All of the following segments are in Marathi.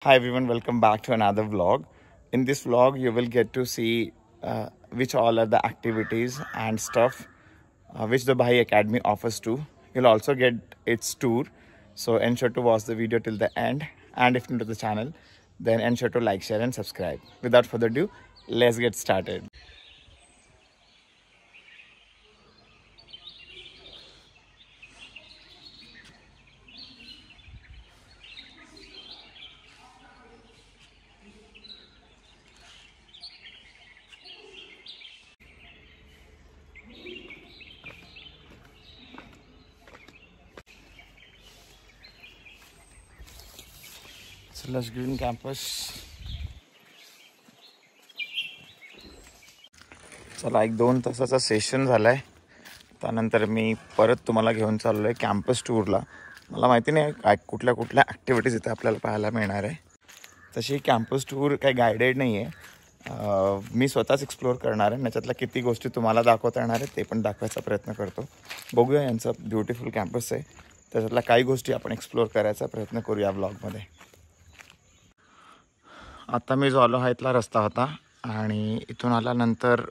Hi everyone, welcome back to another vlog. In this vlog, you will get to see which all are the activities and stuff which the Bhai Academy offers to. You'll also get its tour, so ensure to watch the video till the end. And if new to the channel, then ensure to like, share, and subscribe. Without further ado, let's get started. So Lush Green Campus. चला एक 2 तासाचा सेशन झालाय. त्यानंतर मी परत तुम्हाला घेऊन चाललोय कॅम्पस टूरला. मला माहिती नाही काय कुठल्या कुठल्या ॲक्टिव्हिटीज इथे आपल्याला पाहायला मिळणार आहे. तशी कॅम्पस टूर काही गायडेड नाही आहे. मी स्वतःच एक्सप्लोअर करणार आहे. त्याच्यातल्या किती गोष्टी तुम्हाला दाखवता येणार आहेत ते पण दाखवायचा प्रयत्न करतो. बघूया, यांचं ब्युटिफुल कॅम्पस आहे, त्याच्यातल्या काही गोष्टी आपण एक्सप्लोअर करायचा प्रयत्न करूया ब्लॉगमध्ये. आता मी जो आलो हा इथला रस्ता होता आणि इथून आल्यानंतर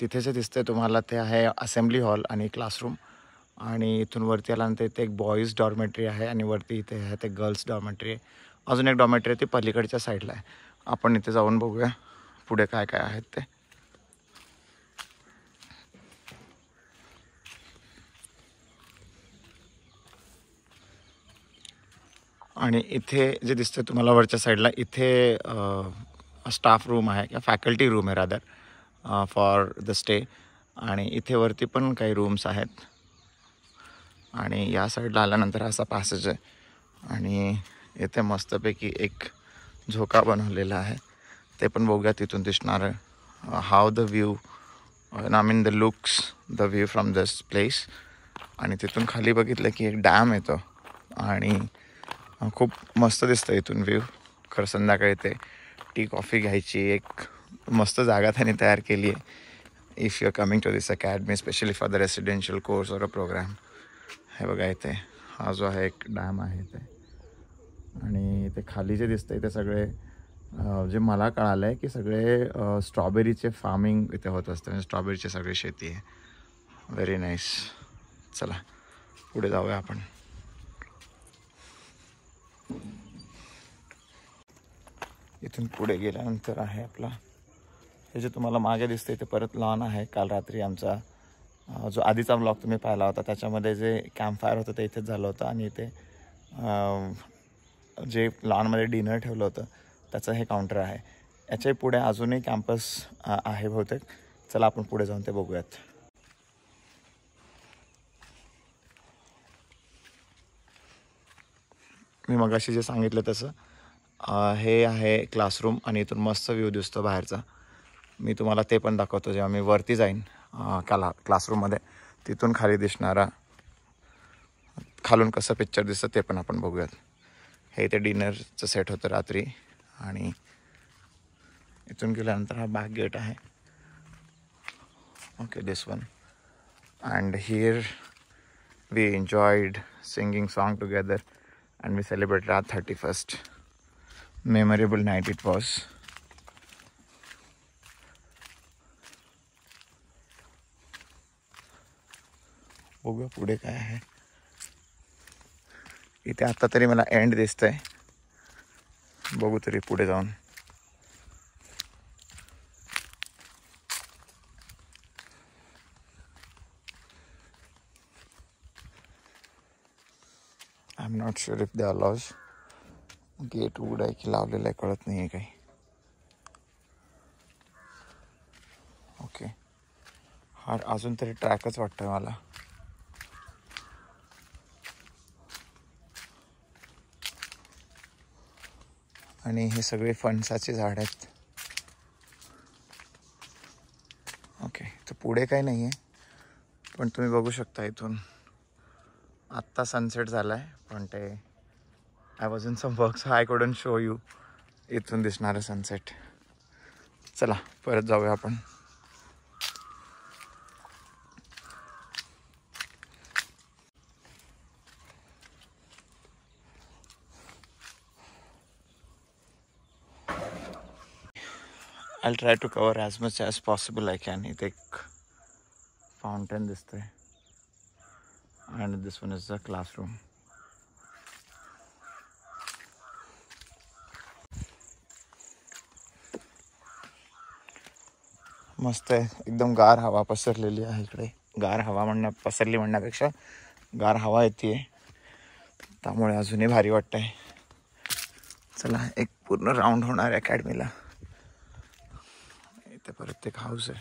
तिथे जे दिसते तुम्हाला ते आहे असेंब्ली हॉल आणि क्लासरूम. आणि इथून वरती आल्यानंतर इथे एक बॉईज डॉर्मेटरी आहे आणि वरती इथे आहे ते गर्ल्स डॉर्मेटरी आहे. अजून एक डॉर्मेटरी आहे ती पलीकडच्या साईडला आहे. आपण इथे जाऊन बघूया पुढे काय काय आहेत ते. आणि इथे जे दिसतं तुम्हाला वरच्या साईडला इथे स्टाफ रूम आहे किंवा फॅकल्टी रूम आहे रादर फॉर द स्टे. आणि इथे वरती पण काही रूम्स आहेत. आणि या साईडला आल्यानंतर असा पॅसेज आहे आणि इथे मस्तपैकी एक झोका बनवलेला आहे. ते पण बघूया तिथून दिसणार आहे how the view I mean the looks the view from this place. आणि तिथून खाली बघितलं की एक डॅम येतो आणि खूप मस्त दिसतं इथून व्ह्यू. खरं संध्याकाळी ते टी कॉफी घ्यायची एक मस्त जागा त्यांनी तयार केली आहे. If you are coming to this academy specially for the residential course or a program. हे बघा इथे हा जो आहे एक डॅम आहे इथे. आणि इथे खाली जे दिसतं इथे सगळे जे मला कळालं आहे की सगळे स्ट्रॉबेरीचे फार्मिंग इथे होत असतं. म्हणजे स्ट्रॉबेरीची सगळी शेती आहे. Very nice. चला पुढे जाऊया आपण. इथून पुढे गेल्यानंतर आहे आपला हे जे तुम्हाला मागे दिसते ते परत लॉन आहे. काल रात्री आमचा जो आधीचा ब्लॉग तुम्ही पाहिला होता त्याच्यामध्ये जे कॅम्प फायर होतं ते इथेच झालं होतं. आणि इथे जे लॉनमध्ये डिनर ठेवलं होतं त्याचं हे काउंटर आहे. याच्या पुढे अजूनही कॅम्पस आहे बहुतेक. चला आपण पुढे जाऊन ते बघूयात. मी मगाशी जे सांगितलं तसं हे आहे क्लासरूम आणि इथून मस्त व्ह्यू दिसतो बाहेरचा. मी तुम्हाला ते पण दाखवतो जेव्हा मी वरती जाईन क्लासरूममध्ये. तिथून खाली दिसणारा खालून कसं पिक्चर दिसतं ते पण आपण बघूयात. हे इथे डिनरचं सेट होतं रात्री. आणि इथून गेल्यानंतर हा बॅक गेट आहे. Okay this one. And here we enjoyed singing song together and we celebrated our 31st. Memorable night it was. बघूया पुढे काय आहे. इथे आता तरी मला एंड दिसतंय. बघू तरी पुढे जाऊन. I am not sure if they allows. Gate उघड आहे की लावलेलं आहे कळत नाही आहे काही. ओके हा अजून तरी ट्रॅकच वाटतोय मला. आणि हे सगळे फणसाचे झाड आहेत. ओके तर पुढे काही नाही आहे पण तुम्ही बघू शकता इथून आत्ता सनसेट झाला आहे. पण ते I was in some work so I couldn't show you इथून दिसणारं सनसेट. चला परत जाऊया आपण. I'll try to cover as much as possible I can. इथे एक फाउंटेन दिसतंय and this one is the classroom. मस्त आहे, एकदम गार हवा पसरलेली आहे इकडे. गार हवा पसरली म्हणण्यापेक्षा गार हवा येते, त्यामुळे अजूनही भारी वाटतंय. चला एक पूर्ण राऊंड होणार अकॅडमीला. इथे परत एक हाऊस आहे.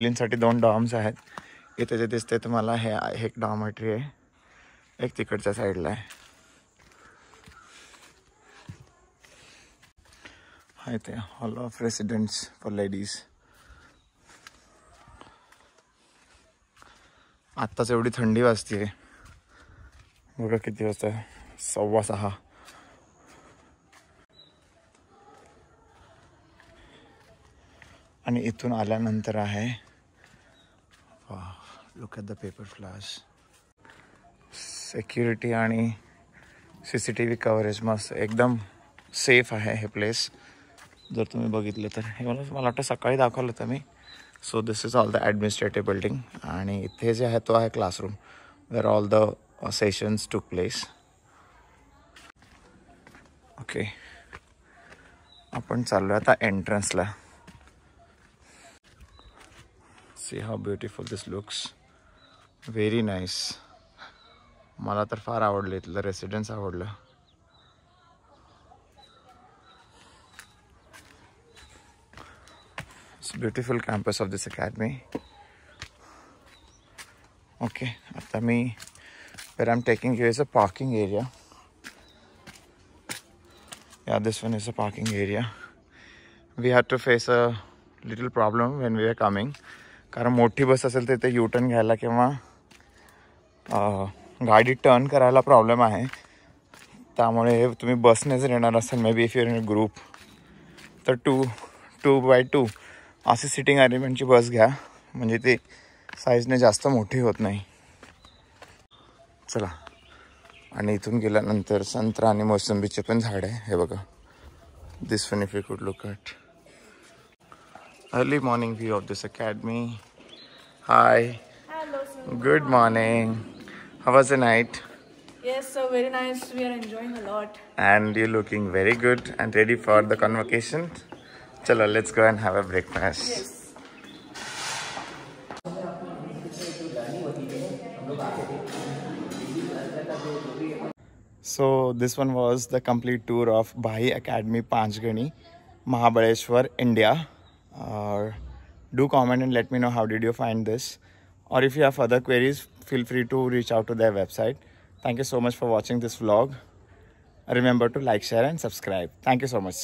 मुलींसाठी 2 डॉर्म्स आहेत. इथे जे दिसते तुम्हाला हे एक डॉर्मेटरी आहे, एक तिकडच्या साईडला आहे. हा इथे hall of residents for ladies. आत्ताच एवढी थंडी वाजते, बघा किती वाजता, 6:15. आणि इथून आल्यानंतर आहे, look at the paper flash. Security आणि CCTV कव्हरेज मस्त, एकदम सेफ आहे हे प्लेस. जर तुम्ही बघितलं तर हे मला वाटतं सकाळी दाखवलं होतं मी. So this is all the administrative building. आणि इथे जे आहे तो आहे classroom, where all the sessions took place. Okay, आपण चाललो आता एंट्रन्सला. See how beautiful this looks, very nice. मला तर फार आवडलं, इथलं रेसिडेन्स आवडलं. It's beautiful campus of this academy. Okay, आता मी where I am taking you is a parking area. Yeah, this one is a parking area. We had to face a little problem when we were coming. कारण मोठी बस असेल तर ते U-turn घ्यायला किंवा गाडी टर्न करायला प्रॉब्लेम आहे. त्यामुळे तुम्ही बसने जर येणार असाल, may be if your in a group, तर 2x2 अशी सिटिंग अरेंजमेंटची बस घ्या, म्हणजे ती साईजने जास्त मोठी होत नाही. चला, आणि इथून गेल्यानंतर संत्रा आणि मोसंबीचे पण झाड आहे. हे बघा, दिस वन इफ यू कुड look at. Early morning view of this academy. High. Hello, sir. Good morning. How was the night? Yes, sir. Very nice. We are enjoying a lot. And you're looking very good and ready for the convocation. Chalo, let's go and have a breakfast. Yes. So this one was the complete tour of Bhai Academy, Panchgani, Mahabaleshwar, India. Do comment and let me know how did you find this. Or if you have further queries, feel free to reach out to their website. Thank you so much for watching this vlog. Remember to like, share and subscribe. Thank you so much.